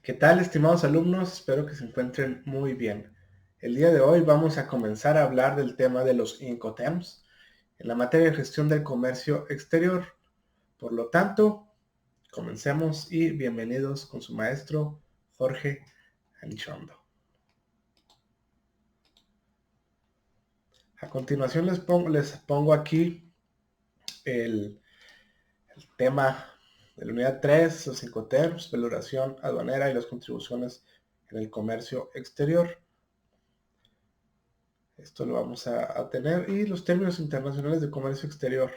¿Qué tal, estimados alumnos? Espero que se encuentren muy bien. El día de hoy vamos a comenzar a hablar del tema de los Incoterms en la materia de gestión del comercio exterior. Por lo tanto, comencemos y bienvenidos con su maestro Jorge Anchondo. A continuación les pongo aquí el tema de la unidad 3, los Incoterms, valoración aduanera y las contribuciones en el comercio exterior. Esto lo vamos a tener. Y los términos internacionales de comercio exterior.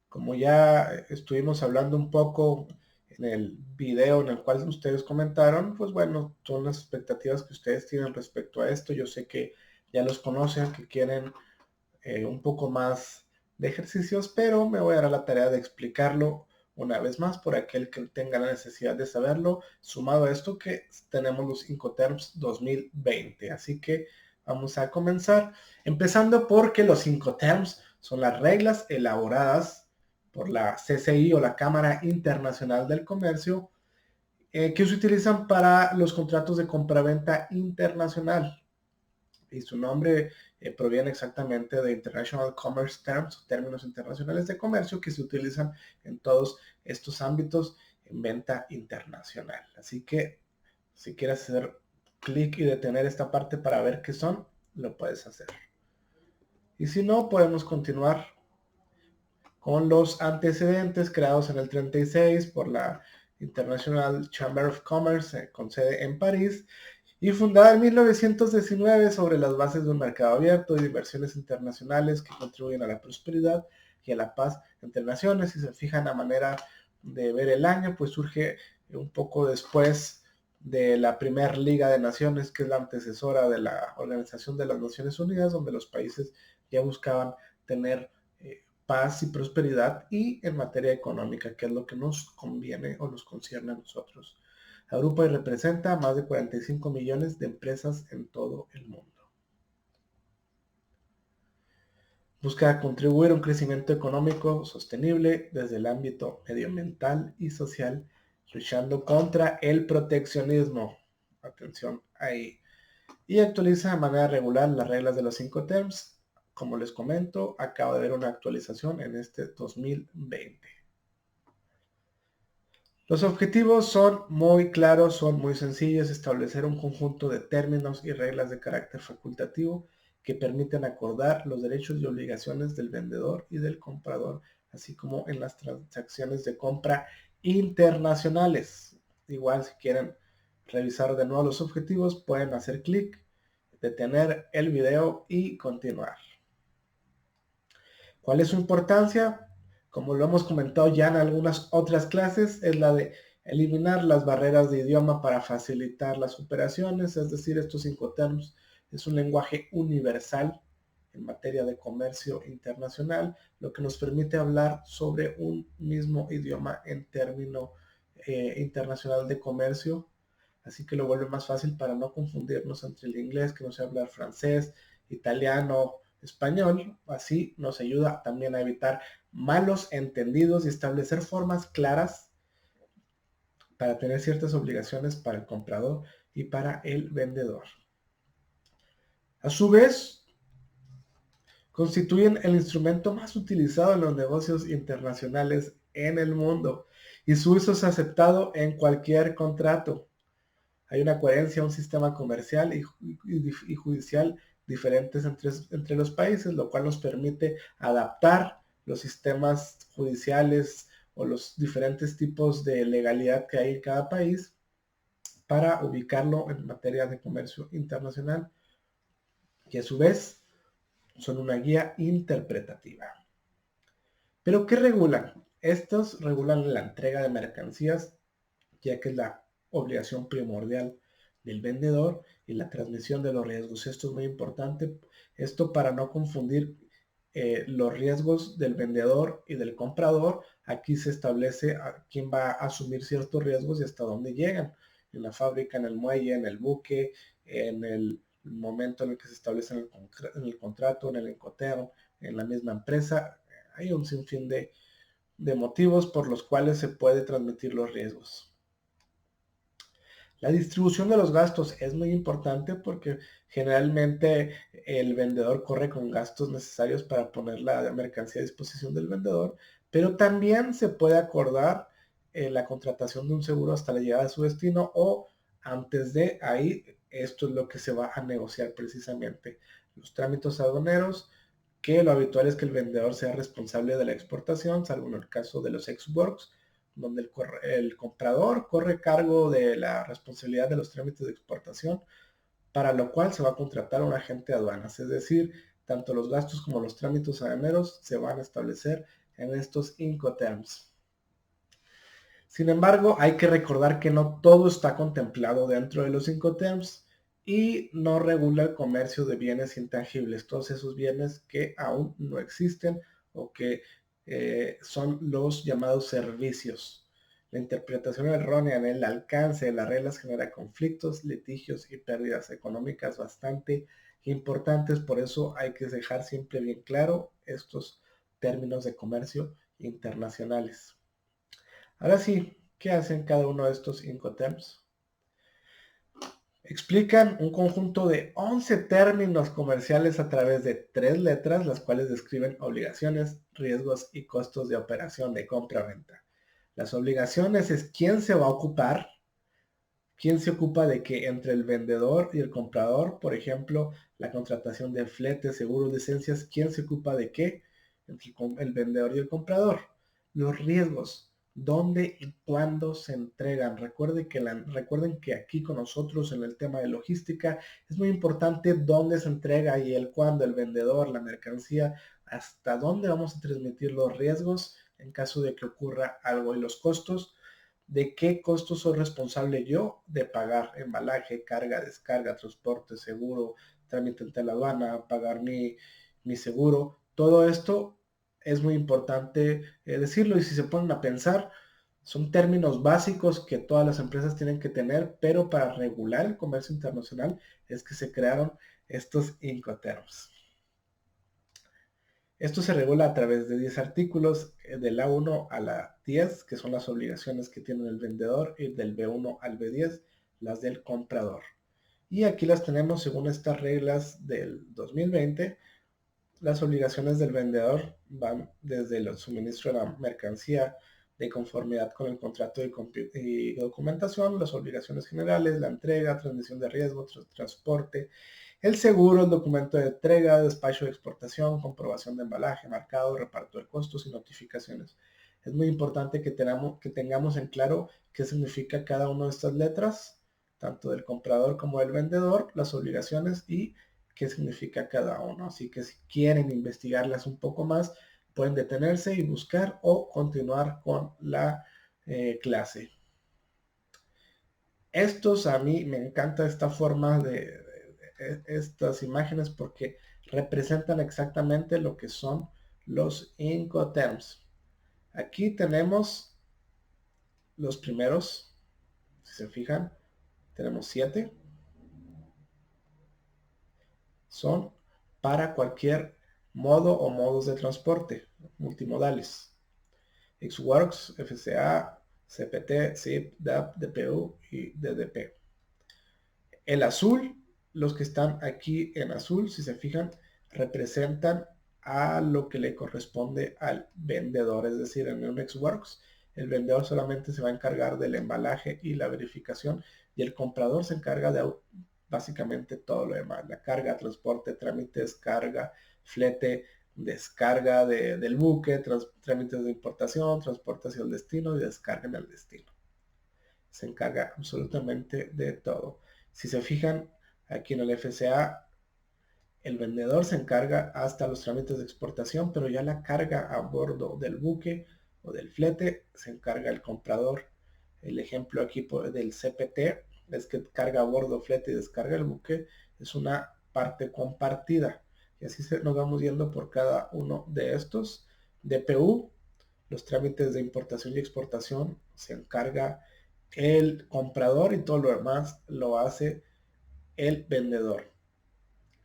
Como ya estuvimos hablando un poco en el video en el cual ustedes comentaron, pues bueno, son las expectativas que ustedes tienen respecto a esto. Yo sé que ya los conocen, que quieren un poco más de ejercicios, pero me voy a dar la tarea de explicarlo una vez más por aquel que tenga la necesidad de saberlo, sumado a esto que tenemos los Incoterms 2020. Así que vamos a comenzar, empezando porque los Incoterms son las reglas elaboradas por la CCI o la Cámara Internacional del Comercio que se utilizan para los contratos de compraventa internacional. Y su nombre proviene exactamente de International Commerce Terms, términos internacionales de comercio que se utilizan en todos estos ámbitos en venta internacional. Así que si quieres hacer clic y detener esta parte para ver qué son, lo puedes hacer. Y si no, podemos continuar con los antecedentes creados en el 36 por la International Chamber of Commerce con sede en París y fundada en 1919 sobre las bases de un mercado abierto y de inversiones internacionales que contribuyen a la prosperidad y a la paz entre naciones. Si se fijan a manera de ver el año, pues surge un poco después de la primera Liga de Naciones, que es la antecesora de la Organización de las Naciones Unidas, donde los países ya buscaban tener paz y prosperidad y en materia económica, que es lo que nos conviene o nos concierne a nosotros. Agrupa y representa a más de 45 millones de empresas en todo el mundo. Busca contribuir a un crecimiento económico sostenible desde el ámbito medioambiental y social, luchando contra el proteccionismo. Atención ahí. Y actualiza de manera regular las reglas de los Incoterms. Como les comento, acaba de haber una actualización en este 2020. Los objetivos son muy claros, son muy sencillos: establecer un conjunto de términos y reglas de carácter facultativo que permiten acordar los derechos y obligaciones del vendedor y del comprador, así como en las transacciones de compra internacionales. Igual, si quieren revisar de nuevo los objetivos, pueden hacer clic, detener el video y continuar. ¿Cuál es su importancia? Como lo hemos comentado ya en algunas otras clases, es la de eliminar las barreras de idioma para facilitar las operaciones, es decir, estos Incoterms es un lenguaje universal en materia de comercio internacional, lo que nos permite hablar sobre un mismo idioma en término internacional de comercio, así que lo vuelve más fácil para no confundirnos entre el inglés, que no sé hablar francés, italiano, español. Así nos ayuda también a evitar malos entendidos y establecer formas claras para tener ciertas obligaciones para el comprador y para el vendedor. A su vez, constituyen el instrumento más utilizado en los negocios internacionales en el mundo y su uso es aceptado en cualquier contrato. Hay una coherencia, un sistema comercial y judicial diferentes entre los países, lo cual nos permite adaptar los sistemas judiciales o los diferentes tipos de legalidad que hay en cada país para ubicarlo en materia de comercio internacional, y a su vez son una guía interpretativa. ¿Pero qué regulan? Estos regulan la entrega de mercancías, ya que es la obligación primordial del vendedor, y la transmisión de los riesgos. Esto es muy importante, esto para no confundir los riesgos del vendedor y del comprador. Aquí se establece a quién va a asumir ciertos riesgos y hasta dónde llegan: en la fábrica, en el muelle, en el buque, en el momento en el que se establece en el contrato, en el Incoterm, en la misma empresa. Hay un sinfín de motivos por los cuales se puede transmitir los riesgos. La distribución de los gastos es muy importante porque generalmente el vendedor corre con gastos necesarios para poner la mercancía a disposición del vendedor, pero también se puede acordar la contratación de un seguro hasta la llegada de su destino o antes de ahí. Esto es lo que se va a negociar precisamente. Los trámites aduaneros, que lo habitual es que el vendedor sea responsable de la exportación, salvo en el caso de los ex-works, donde el comprador corre cargo de la responsabilidad de los trámites de exportación, para lo cual se va a contratar a un agente de aduanas. Es decir, tanto los gastos como los trámites aduaneros se van a establecer en estos Incoterms. Sin embargo, hay que recordar que no todo está contemplado dentro de los Incoterms y no regula el comercio de bienes intangibles, todos esos bienes que aún no existen o que son los llamados servicios. La interpretación errónea en el alcance de las reglas genera conflictos, litigios y pérdidas económicas bastante importantes. Por eso hay que dejar siempre bien claro estos términos de comercio internacionales. Ahora sí, ¿qué hacen cada uno de estos Incoterms? Explican un conjunto de 11 términos comerciales a través de 3 letras, las cuales describen obligaciones, riesgos y costos de operación de compra-venta. Las obligaciones es quién se va a ocupar, quién se ocupa de que entre el vendedor y el comprador, por ejemplo, la contratación de flete, seguros, licencias, quién se ocupa de qué entre el vendedor y el comprador. Los riesgos, dónde y cuándo se entregan. Recuerden que aquí con nosotros en el tema de logística es muy importante dónde se entrega y el cuándo, el vendedor, la mercancía, hasta dónde vamos a transmitir los riesgos en caso de que ocurra algo, y los costos, de qué costos soy responsable yo de pagar: embalaje, carga, descarga, transporte, seguro, trámite ante la aduana, pagar mi seguro. Todo esto es muy importante decirlo, y si se ponen a pensar, son términos básicos que todas las empresas tienen que tener, pero para regular el comercio internacional es que se crearon estos Incoterms. Esto se regula a través de 10 artículos, de la 1 a la 10, que son las obligaciones que tiene el vendedor, y del B1 al B10, las del comprador. Y aquí las tenemos según estas reglas del 2020. Las obligaciones del vendedor van desde el suministro de la mercancía de conformidad con el contrato y documentación, las obligaciones generales, la entrega, transmisión de riesgo, transporte, el seguro, el documento de entrega, despacho de exportación, comprobación de embalaje, marcado, reparto de costos y notificaciones. Es muy importante que tengamos en claro qué significa cada una de estas letras, tanto del comprador como del vendedor, las obligaciones y qué significa cada uno. Así que si quieren investigarlas un poco más, pueden detenerse y buscar o continuar con la clase. A mí me encanta esta forma de estas imágenes porque representan exactamente lo que son los Incoterms. Aquí tenemos los primeros, si se fijan, tenemos 7. Son para cualquier modo o modos de transporte multimodales: Xworks, FCA, CPT, ZIP, DAP, DPU y DDP. El azul, los que están aquí en azul, si se fijan, representan a lo que le corresponde al vendedor. Es decir, en un Xworks, el vendedor solamente se va a encargar del embalaje y la verificación, y el comprador se encarga de básicamente todo lo demás: la carga, transporte, trámites, carga, flete, descarga del buque, trámites de importación, transporte hacia el destino y descarga en el destino. Se encarga absolutamente de todo. Si se fijan, aquí en el FCA, el vendedor se encarga hasta los trámites de exportación, pero ya la carga a bordo del buque o del flete se encarga el comprador. El ejemplo aquí del CPT es que carga a bordo, flete y descarga el buque es una parte compartida. Y así nos vamos yendo por cada uno de estos. DPU, los trámites de importación y exportación, se encarga el comprador y todo lo demás lo hace el vendedor.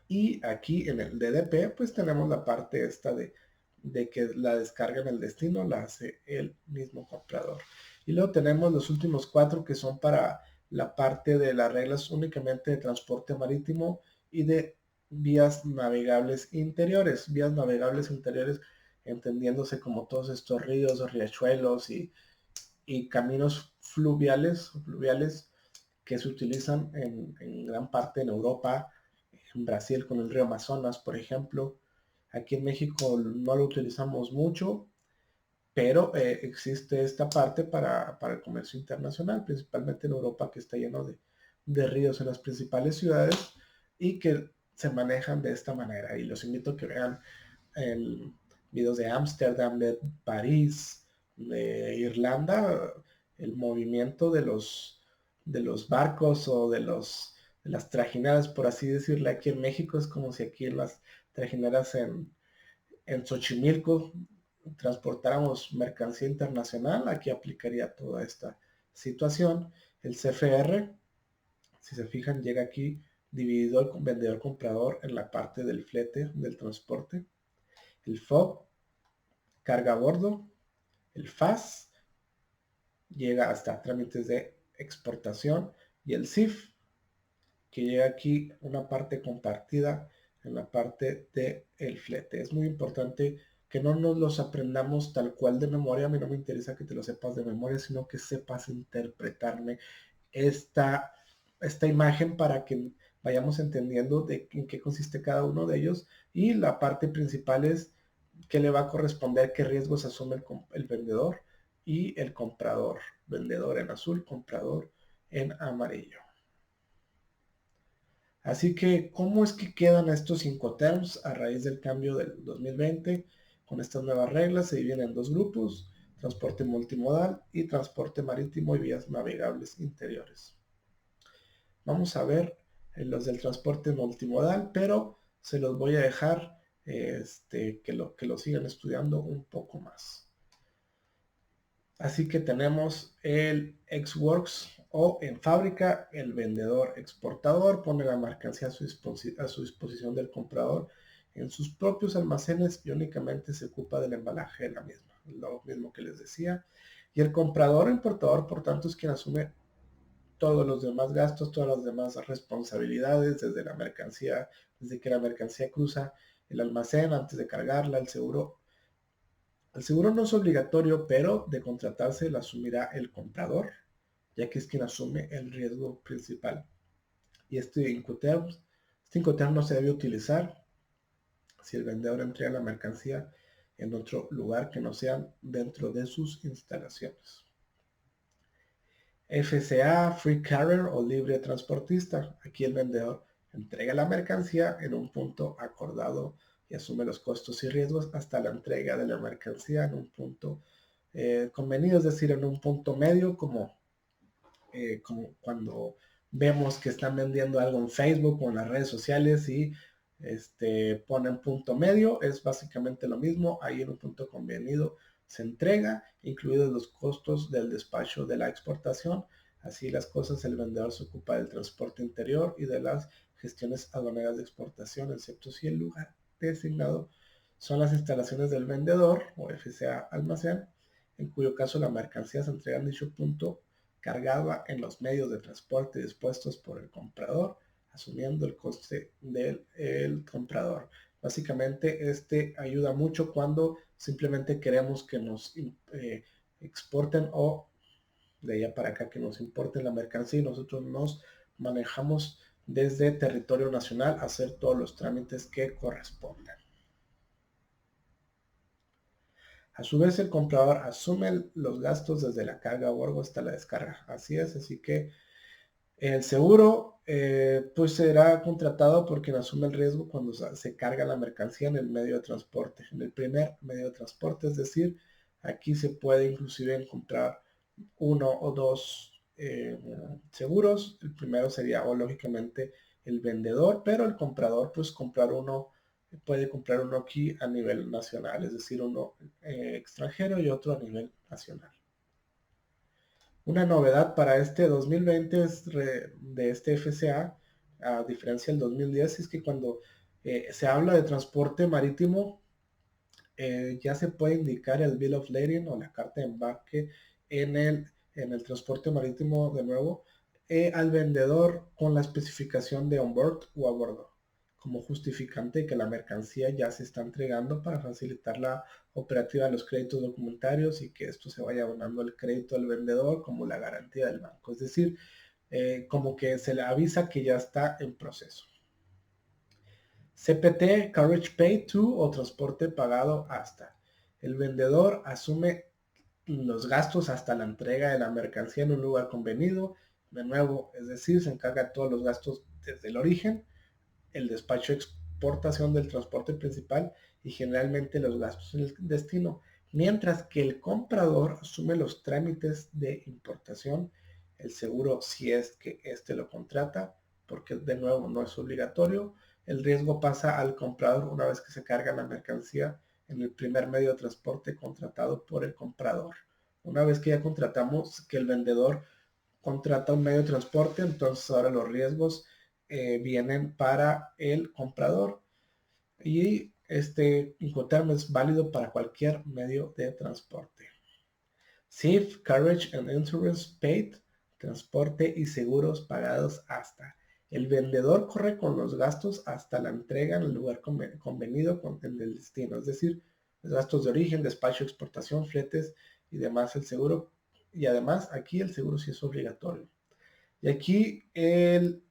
Y aquí en el DDP pues tenemos la parte esta de que la descarga en el destino la hace el mismo comprador. Y luego tenemos los últimos 4 que son para la parte de las reglas únicamente de transporte marítimo y de vías navegables interiores. Vías navegables interiores entendiéndose como todos estos ríos, riachuelos y caminos fluviales que se utilizan en gran parte en Europa, en Brasil con el río Amazonas, por ejemplo. Aquí en México no lo utilizamos mucho, pero existe esta parte para el comercio internacional, principalmente en Europa, que está lleno de ríos en las principales ciudades y que se manejan de esta manera. Y los invito a que vean el videos de Ámsterdam, de París, de Irlanda, el movimiento de los barcos o de las trajineras, por así decirlo. Aquí en México es como si aquí en las trajineras en Xochimilco transportáramos mercancía internacional. Aquí aplicaría toda esta situación. El CFR, si se fijan, llega aquí dividido el vendedor comprador en la parte del flete, del transporte. El FOB, carga a bordo. El FAS llega hasta trámites de exportación. Y el CIF, que llega aquí una parte compartida en la parte del flete. Es muy importante que no nos los aprendamos tal cual de memoria. A mí no me interesa que te lo sepas de memoria, sino que sepas interpretarme esta imagen para que vayamos entendiendo en qué consiste cada uno de ellos. Y la parte principal es qué le va a corresponder, qué riesgos asume el vendedor y el comprador. Vendedor en azul, comprador en amarillo. Así que, ¿cómo es que quedan estos Incoterms a raíz del cambio del 2020? Con estas nuevas reglas se dividen en dos grupos: transporte multimodal y transporte marítimo y vías navegables interiores. Vamos a ver los del transporte multimodal, pero se los voy a dejar que lo sigan estudiando un poco más. Así que tenemos el ex-works o en fábrica. El vendedor exportador pone la mercancía a su disposición del comprador en sus propios almacenes y únicamente se ocupa del embalaje de la misma, lo mismo que les decía. Y el comprador o importador, por tanto, es quien asume todos los demás gastos, todas las demás responsabilidades, desde la mercancía, desde que la mercancía cruza el almacén antes de cargarla. El seguro no es obligatorio, pero de contratarse lo asumirá el comprador, ya que es quien asume el riesgo principal. Y este Incoterm no se debe utilizar si el vendedor entrega la mercancía en otro lugar que no sea dentro de sus instalaciones. FCA, Free Carrier o libre transportista. Aquí el vendedor entrega la mercancía en un punto acordado y asume los costos y riesgos hasta la entrega de la mercancía en un punto convenido, es decir, en un punto medio, como cuando vemos que están vendiendo algo en Facebook o en las redes sociales y ponen punto medio. Es básicamente lo mismo. Ahí en un punto convenido se entrega, incluidos los costos del despacho de la exportación. Así las cosas, el vendedor se ocupa del transporte interior y de las gestiones aduaneras de exportación, excepto si el lugar designado son las instalaciones del vendedor o FCA almacén, en cuyo caso la mercancía se entrega en dicho punto cargada en los medios de transporte dispuestos por el comprador, asumiendo el coste del comprador. Básicamente, ayuda mucho cuando simplemente queremos que nos exporten o de allá para acá que nos importen la mercancía y nosotros nos manejamos desde territorio nacional a hacer todos los trámites que correspondan. A su vez, el comprador asume los gastos desde la carga a bordo hasta la descarga. Así es, así que el seguro pues será contratado por quien asume el riesgo cuando se carga la mercancía en el medio de transporte, en el primer medio de transporte. Es decir, aquí se puede inclusive comprar uno o dos seguros. El primero sería, o lógicamente, el vendedor, pero el comprador pues puede comprar uno aquí a nivel nacional, es decir, uno extranjero y otro a nivel nacional. Una novedad para este 2020 de este FCA, a diferencia del 2010, es que cuando se habla de transporte marítimo, ya se puede indicar el Bill of Lading o la carta de embarque en el transporte marítimo. De nuevo, al vendedor con la especificación de onboard o a bordo, como justificante que la mercancía ya se está entregando para facilitar la operativa de los créditos documentarios y que esto se vaya abonando el crédito al vendedor como la garantía del banco. Es decir, como que se le avisa que ya está en proceso. CPT, Carriage Paid to o transporte pagado hasta. El vendedor asume los gastos hasta la entrega de la mercancía en un lugar convenido. De nuevo, es decir, se encarga de todos los gastos desde el origen, el despacho de exportación del transporte principal y generalmente los gastos en el destino, mientras que el comprador asume los trámites de importación, el seguro si es que éste lo contrata, porque de nuevo no es obligatorio. El riesgo pasa al comprador una vez que se carga la mercancía en el primer medio de transporte contratado por el comprador. Una vez que ya contratamos que el vendedor contrata un medio de transporte, entonces ahora los riesgos vienen para el comprador y este Incoterm es válido para cualquier medio de transporte. Safe, Carriage and Insurance Paid, transporte y seguros pagados hasta. El vendedor corre con los gastos hasta la entrega en el lugar convenido con el del destino, es decir, los gastos de origen, despacho, exportación, fletes y demás el seguro. Y además aquí el seguro sí es obligatorio. Y aquí el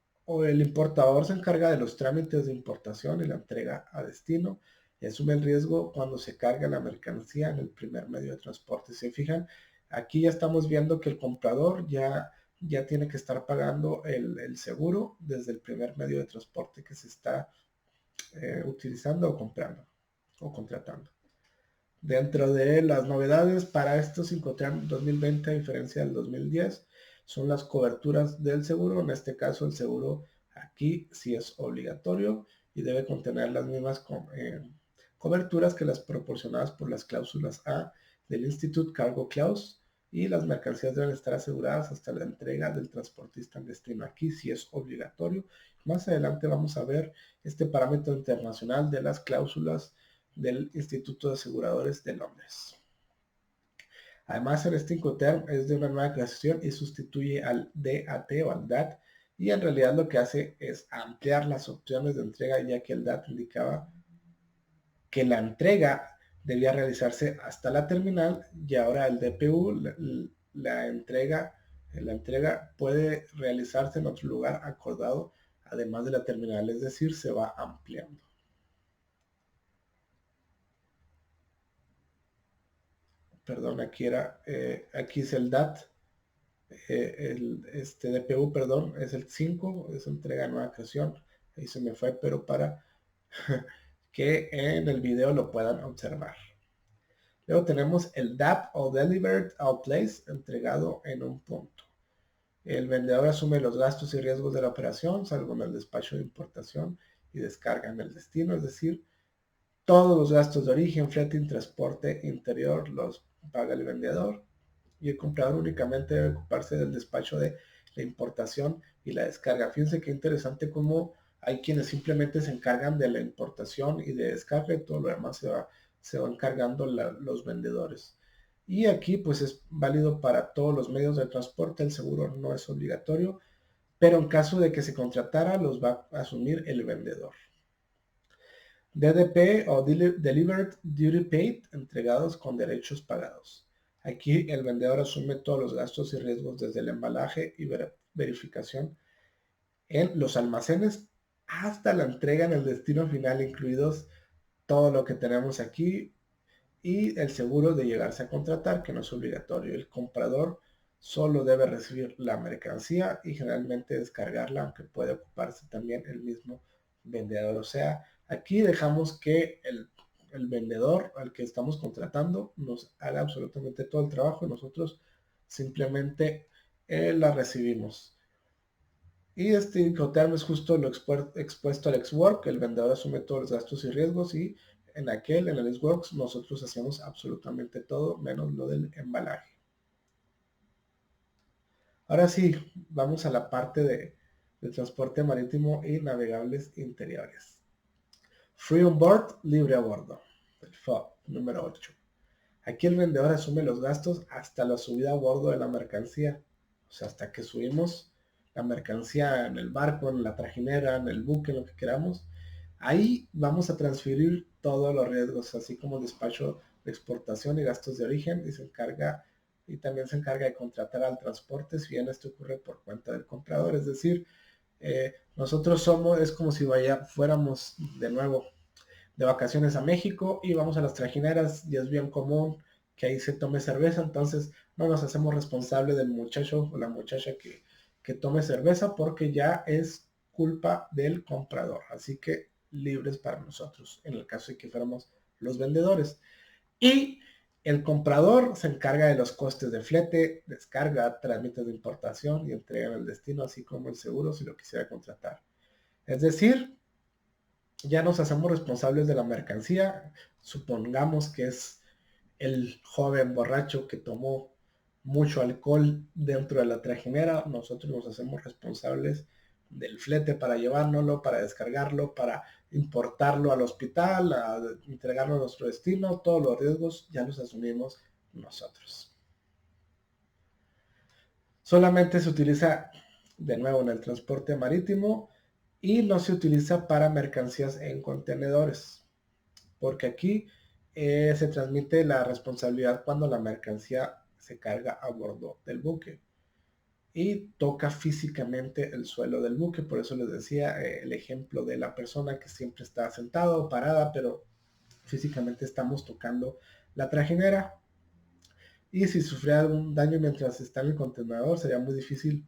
importador se encarga de los trámites de importación y la entrega a destino y asume el riesgo cuando se carga la mercancía en el primer medio de transporte. Si se fijan, aquí ya estamos viendo que el comprador ya tiene que estar pagando el seguro desde el primer medio de transporte que se está utilizando o comprando o contratando. Dentro de las novedades para estos Incoterm 2020, a diferencia del 2010, son las coberturas del seguro. En este caso, el seguro aquí sí es obligatorio y debe contener las mismas coberturas que las proporcionadas por las cláusulas A del Institute Cargo Clause, y las mercancías deben estar aseguradas hasta la entrega del transportista en destino. Aquí sí es obligatorio. Más adelante vamos a ver este parámetro internacional de las cláusulas del Instituto de Aseguradores de Londres. Además, el Incoterm es de una nueva creación y sustituye al DAT o al DAT, y en realidad lo que hace es ampliar las opciones de entrega, ya que el DAT indicaba que la entrega debía realizarse hasta la terminal y ahora el DPU, la entrega puede realizarse en otro lugar acordado además de la terminal, es decir, se va ampliando. Perdón, aquí es el DAT, este DPU, perdón, es el 5, es entrega nueva creación, ahí se me fue, pero para que en el video lo puedan observar. Luego tenemos el DAP o Delivered Out Place, entregado en un punto. El vendedor asume los gastos y riesgos de la operación, salvo en el despacho de importación y descarga en el destino, es decir, todos los gastos de origen, flete y transporte interior los paga el vendedor, y el comprador únicamente debe ocuparse del despacho de la importación y la descarga. Fíjense qué interesante cómo hay quienes simplemente se encargan de la importación y de descarga, y todo lo demás se va encargando los vendedores. Y aquí pues es válido para todos los medios de transporte, el seguro no es obligatorio, pero en caso de que se contratara los va a asumir el vendedor. DDP o Delivered Duty Paid, entregados con derechos pagados. Aquí el vendedor asume todos los gastos y riesgos desde el embalaje y verificación en los almacenes hasta la entrega en el destino final, incluidos todo lo que tenemos aquí, y el seguro de llegarse a contratar, que no es obligatorio. El comprador solo debe recibir la mercancía y generalmente descargarla, aunque puede ocuparse también el mismo vendedor. O sea, aquí dejamos que el vendedor al que estamos contratando nos haga absolutamente todo el trabajo y nosotros simplemente la recibimos. Y este Incoterm es justo lo expuesto al Xwork. El vendedor asume todos los gastos y riesgos, y en el Xworks, nosotros hacemos absolutamente todo menos lo del embalaje. Ahora sí, vamos a la parte de transporte marítimo y navegables interiores. Free on board, libre a bordo. El FOB número 8. Aquí el vendedor asume los gastos hasta la subida a bordo de la mercancía. O sea, hasta que subimos la mercancía en el barco, en la trajinera, en el buque, lo que queramos, ahí vamos a transferir todos los riesgos, así como el despacho de exportación y gastos de origen, y también se encarga de contratar al transporte si bien esto ocurre por cuenta del comprador. Es decir, nosotros es como si fuéramos de nuevo de vacaciones a México y vamos a las trajineras y es bien común que ahí se tome cerveza, entonces no nos hacemos responsable del muchacho o la muchacha que tome cerveza porque ya es culpa del comprador, así que libres para nosotros en el caso de que fuéramos los vendedores. Y el comprador se encarga de los costes de flete, descarga, trámites de importación y entrega en el destino, así como el seguro si lo quisiera contratar. Es decir, ya nos hacemos responsables de la mercancía. Supongamos que es el joven borracho que tomó mucho alcohol dentro de la trajinera. Nosotros nos hacemos responsables del flete para llevárnoslo, para descargarlo, para importarlo al hospital, a entregarlo a nuestro destino. Todos los riesgos ya los asumimos nosotros. Solamente se utiliza de nuevo en el transporte marítimo y no se utiliza para mercancías en contenedores, porque aquí se transmite la responsabilidad cuando la mercancía se carga a bordo del buque y toca físicamente el suelo del buque. Por eso les decía el ejemplo de la persona que siempre está sentada o parada, pero físicamente estamos tocando la trajinera. Y si sufre algún daño mientras está en el contenedor, sería muy difícil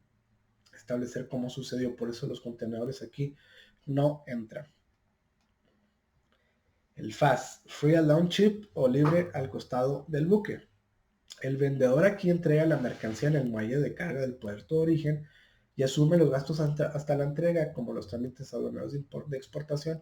establecer cómo sucedió. Por eso los contenedores aquí no entran. El FAS, Free Alone Ship o libre al costado del buque. El vendedor aquí entrega la mercancía en el muelle de carga del puerto de origen y asume los gastos hasta la entrega, como los trámites aduaneros de exportación,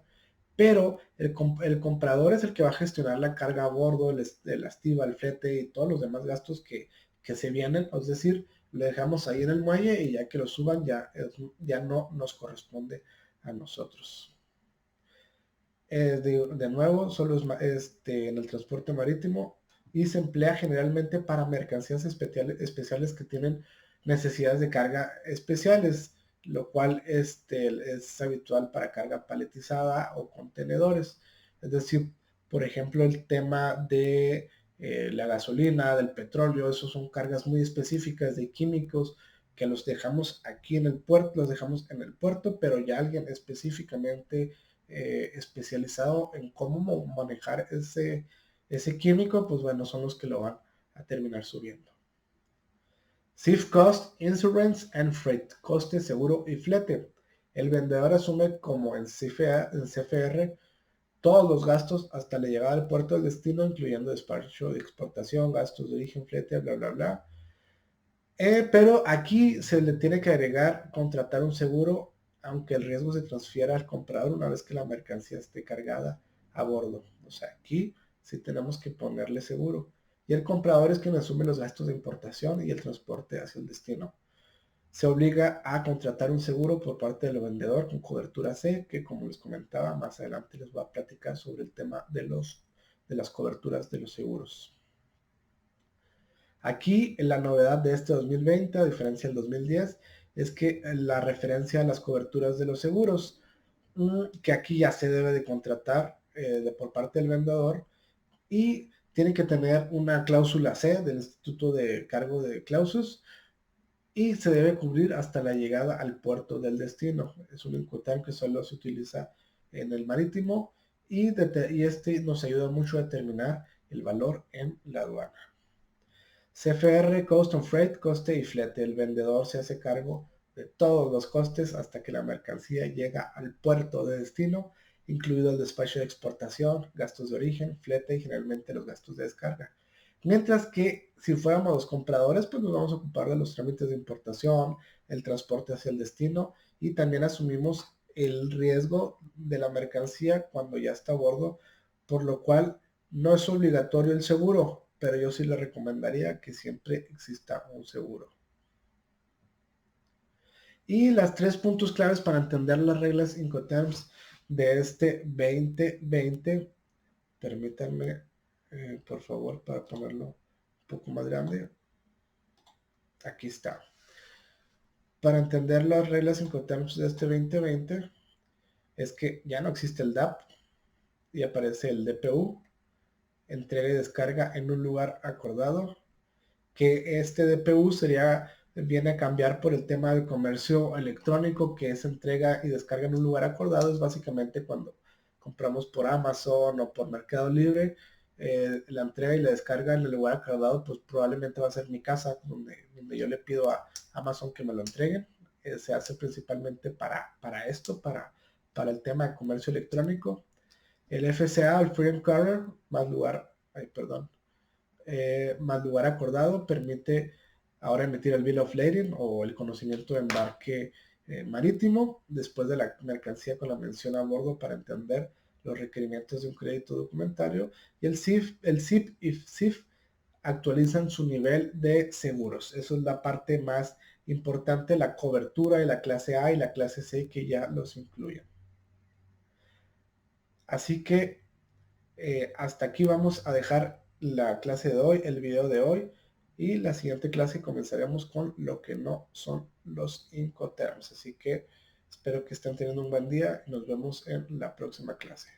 pero el comprador es el que va a gestionar la carga a bordo, el estiba, el flete y todos los demás gastos que se vienen, es decir, lo dejamos ahí en el muelle y ya que lo suban ya no nos corresponde a nosotros. De nuevo, solo en el transporte marítimo y se emplea generalmente para mercancías especiales que tienen necesidades de carga especiales, lo cual es habitual para carga paletizada o contenedores. Es decir, por ejemplo, el tema de la gasolina, del petróleo, esos son cargas muy específicas de químicos que los dejamos aquí en el puerto, los dejamos en el puerto, pero ya alguien específicamente especializado en cómo manejar ese químico, pues bueno, son los que lo van a terminar subiendo. Safe Cost, Insurance and Freight, coste, seguro y flete. El vendedor asume como en CFR todos los gastos hasta la llegada al puerto del destino, incluyendo despacho de exportación, gastos de origen, flete, bla, bla, bla. Pero aquí se le tiene que agregar contratar un seguro, aunque el riesgo se transfiera al comprador una vez que la mercancía esté cargada a bordo. O sea, aquí sí tenemos que ponerle seguro. Y el comprador es quien asume los gastos de importación y el transporte hacia el destino. Se obliga a contratar un seguro por parte del vendedor con cobertura C, que como les comentaba, más adelante les voy a platicar sobre el tema de las coberturas de los seguros. Aquí la novedad de este 2020, a diferencia del 2010, es que la referencia a las coberturas de los seguros, que aquí ya se debe de contratar por parte del vendedor y tiene que tener una cláusula C del Instituto de Cargo de Clausus y se debe cubrir hasta la llegada al puerto del destino. Es un Incoterm que solo se utiliza en el marítimo y este nos ayuda mucho a determinar el valor en la aduana. CFR, Cost on Freight, coste y flete. El vendedor se hace cargo de todos los costes hasta que la mercancía llega al puerto de destino, incluido el despacho de exportación, gastos de origen, flete y generalmente los gastos de descarga. Mientras que si fuéramos los compradores, pues nos vamos a ocupar de los trámites de importación, el transporte hacia el destino y también asumimos el riesgo de la mercancía cuando ya está a bordo, por lo cual no es obligatorio el seguro, pero yo sí le recomendaría que siempre exista un seguro. Y las 3 puntos claves para entender las reglas Incoterms de este 2020. Permítanme, por favor, para ponerlo un poco más grande. Aquí está. para entender las reglas Incoterms de este 2020 es que ya no existe el DAP y aparece el DPU, entrega y descarga en un lugar acordado, que este DPU viene a cambiar por el tema del comercio electrónico, que es entrega y descarga en un lugar acordado. Es básicamente cuando compramos por Amazon o por Mercado Libre, la entrega y la descarga en el lugar acordado, pues probablemente va a ser mi casa, donde yo le pido a Amazon que me lo entreguen. Se hace principalmente para esto, para el tema de comercio electrónico. El FCA, el Free and Carrier, más lugar acordado, permite ahora emitir el Bill of Lading o el conocimiento de embarque marítimo después de la mercancía con la mención a bordo para entender los requerimientos de un crédito documentario. Y el CIF y CIF actualizan su nivel de seguros. Eso es la parte más importante, la cobertura de la clase A y la clase C, que ya los incluyen. Así que hasta aquí vamos a dejar la clase de hoy, el video de hoy, y la siguiente clase comenzaremos con lo que no son los Incoterms. Así que espero que estén teniendo un buen día y nos vemos en la próxima clase.